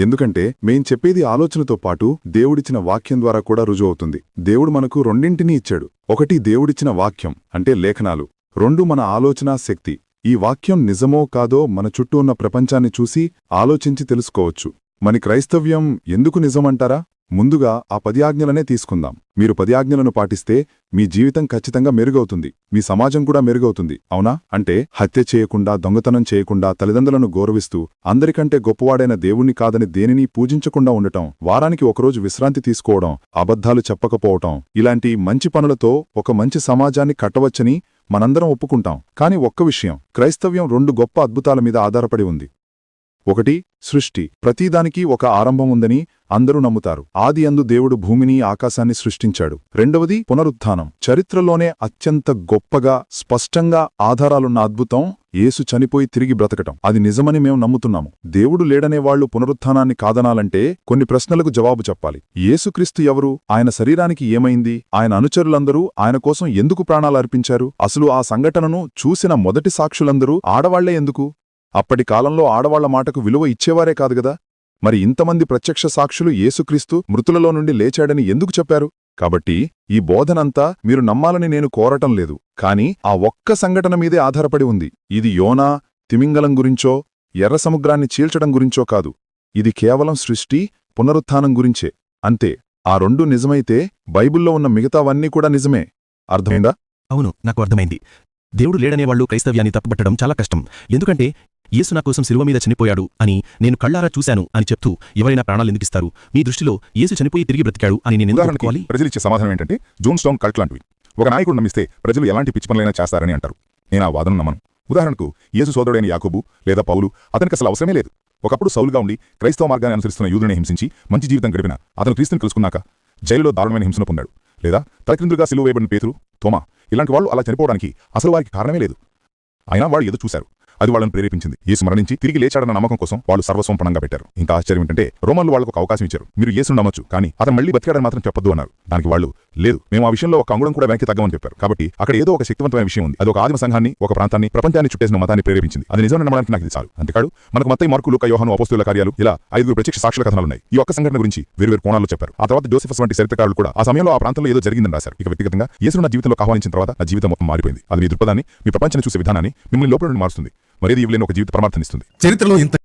ఎందుకంటే మేం చెప్పేది ఆలోచనతో పాటు దేవుడిచ్చిన వాక్యం ద్వారా కూడా రుజువవుతుంది. దేవుడు మనకు రెండింటినీ ఇచ్చాడు. ఒకటి దేవుడిచ్చిన వాక్యం అంటే లేఖనాలు, రెండు మన ఆలోచనా శక్తి. ఈ వాక్యం నిజమో కాదో మన చుట్టూ ఉన్న ప్రపంచాన్ని చూసి ఆలోచించి తెలుసుకోవచ్చు. మన క్రైస్తవ్యం ఎందుకు నిజమంటారా? ముందుగా ఆ 10 ఆజ్ఞలనే తీసుకుందాం. మీరు 10 ఆజ్ఞలను పాటిస్తే మీ జీవితం ఖచ్చితంగా మెరుగవుతుంది, మీ సమాజం కూడా మెరుగవుతుంది. అవునా? అంటే హత్య చేయకుండా, దొంగతనం చేయకుండా, తల్లిదండ్రులను గౌరవిస్తూ, అందరికంటే గొప్పవాడైన దేవుణ్ణి కాదని దేనిని పూజించకుండా ఉండటం, వారానికి ఒకరోజు విశ్రాంతి తీసుకోవడం, అబద్ధాలు చెప్పకపోవటం, ఇలాంటి మంచి పనులతో ఒక మంచి సమాజాన్ని కట్టవచ్చని మనందరం ఒప్పుకుంటాం. కాని ఒక్క విషయం, క్రైస్తవ్యం 2 గొప్ప అద్భుతాల మీద ఆధారపడి ఉంది. ఒకటి, సృష్టి. ప్రతిదానికి ఒక ఆరంభం ఉందని అందరూ నమ్ముతారు. ఆదియందు దేవుడు భూమిని, ఆకాశాన్ని సృష్టించాడు. రెండవది, పునరుత్థానం. చరిత్రలోనే అత్యంత గొప్పగా, స్పష్టంగా ఆధారాలున్న అద్భుతం యేసు చనిపోయి తిరిగి బ్రతకటం. అది నిజమని మేం నమ్ముతున్నాము. దేవుడు లేడనే వాళ్లు పునరుత్థానాన్ని కాదనాలంటే కొన్ని ప్రశ్నలకు జవాబు చెప్పాలి. యేసుక్రీస్తు ఎవరు? ఆయన శరీరానికి ఏమైంది? ఆయన అనుచరులందరూ ఆయన కోసం ఎందుకు ప్రాణాలు అర్పించారు? అసలు ఆ సంఘటనను చూసిన మొదటి సాక్షులందరూ ఆడవాళ్లే ఎందుకు? అప్పటి కాలంలో ఆడవాళ్ల మాటకు విలువ ఇచ్చేవారే కాదుగదా. మరి ఇంతమంది ప్రత్యక్ష సాక్షులు యేసుక్రీస్తు మృతులలో నుండి లేచాడని ఎందుకు చెప్పారు? కాబట్టి ఈ బోధనంతా మీరు నమ్మాలని నేను కోరటం లేదు, కాని ఆ ఒక్క సంఘటన మీదే ఆధారపడి ఉంది. ఇది యోనా, తిమింగలం గురించో, ఎర్ర సముద్రాన్ని చీల్చడం గురించో కాదు. ఇది కేవలం సృష్టి, పునరుత్థానం గురించే. అంతే. ఆ 2 నిజమైతే బైబిల్లో ఉన్న మిగతావన్నీ కూడా నిజమే. అర్థమైందా? అవును, నాకు అర్థమైంది. దేవుడు లేడనేవాళ్లు క్రైస్తవ్యాన్ని తప్పుపట్టడం చాలా కష్టం. ఎందుకంటే యేసు నా కోసం శిలువ మీద చనిపోయాడు అని నేను కళ్ళారా చూశాను అని చెప్తూ ఎవరైనా ప్రాణాలెందుకిస్తారు? మీ దృష్టిలో యేసు చనిపోయి తిరిగి బ్రతికాడు అని నేను ఉదాహరణకి ప్రజలిచ్చే సమాధానం ఏంటంటే జోన్ స్టోన్ కల్ట్ లాంటివి. ఒక నాయకుడు నమ్మిస్తే ప్రజలు ఎలాంటి పిచ్చి పనులైనా చేస్తారని అంటారు. నేను ఆ వాదన నమ్మను. ఉదాహరణకు యేసు సోదరుడైన యాకోబు లేదా పౌలు, అతనికి అసలు అవసరమే లేదు. ఒకప్పుడు సౌలుగా ఉండి క్రైస్తవ మార్గాన్ని అనుసరిస్తున్న యూదుని హింసించి మంచి జీవితం గడిపిన అతను క్రీస్తుని కలుసుకున్నాక జైలులో దారుణమైన హింసను పొందాడు. లేదా తలక్రిందులుగా సిలువ వేయబడిన పేతురు, తోమా ఇలాంటి వాళ్ళు అలా చనిపోవడానికి అసలు వారికి కారణమే లేదు. అయినా వాళ్ళు ఏదో చూశారు, అది వాళ్ళని ప్రేరేపించింది. యేసు మరణించి తిరిగి లేచాడన్న నమ్మకం కోసం వాళ్ళు సర్వస్వం పణంగా పెట్టారు. ఇంకా ఆశ్చర్యం ఏంటంటే రోమన్లు వాళ్ళకు ఒక అవకాశం ఇచ్చారు. మీరు యేసును నమ్మొచ్చు, కానీ అతను మళ్లీ బతికాడని మాత్రం చెప్పొద్దు అన్నారు. దానికి వాళ్ళు లేదు, మేము ఆ విషయంలో ఒక అంగుళం కూడా వెనక్కి తగ్గమని చెప్పారు. కాబట్టి అక్కడ ఏదో ఒక శక్తివంతమైన విషయం ఉంది. అది ఒక ఆదిమ సంఘాన్ని, ఒక ప్రాంతాన్ని, ప్రపంచాన్ని చుట్టేసిన మతాన్ని ప్రేరేపించింది. అది నిజం నమ్మడానికి నాకు ఇది చాలు. అంతేకాదు, మనకు మత్తయి, మార్కు, లూకా, యోహాను, అపోస్తలుల కార్యాలు ఇలా 5 ప్రత్యక్ష సాక్షుల కథనాలున్నాయి. ఈ ఒక్క సంఘటన గురించి వేరువేరు కోణాల్లో చెప్పారు. ఆ తర్వాత జోసెఫస్ వంటి చరిత్రకారులు కూడా ఆ సమయంలో ఆ ప్రాంతంలో ఏదో జరిగిందని రాశారు. ఇక వ్యక్తిగతంగా యేసును నా జీవితంలో ఆహ్వానించిన తర్వాత నా జీవితం మొత్తం మారిపోయింది. అది మీ దృక్పథాన్ని, మీ ప్రపంచాన్ని చూసే విధానాన్ని, మిమ్మల్ని లోపల నుండి మారుస్తుంది. మరేది ఇవ్వలేని ఒక జీవిత పరమార్థాన్నిస్తుంది. చరిత్రలో ఇంత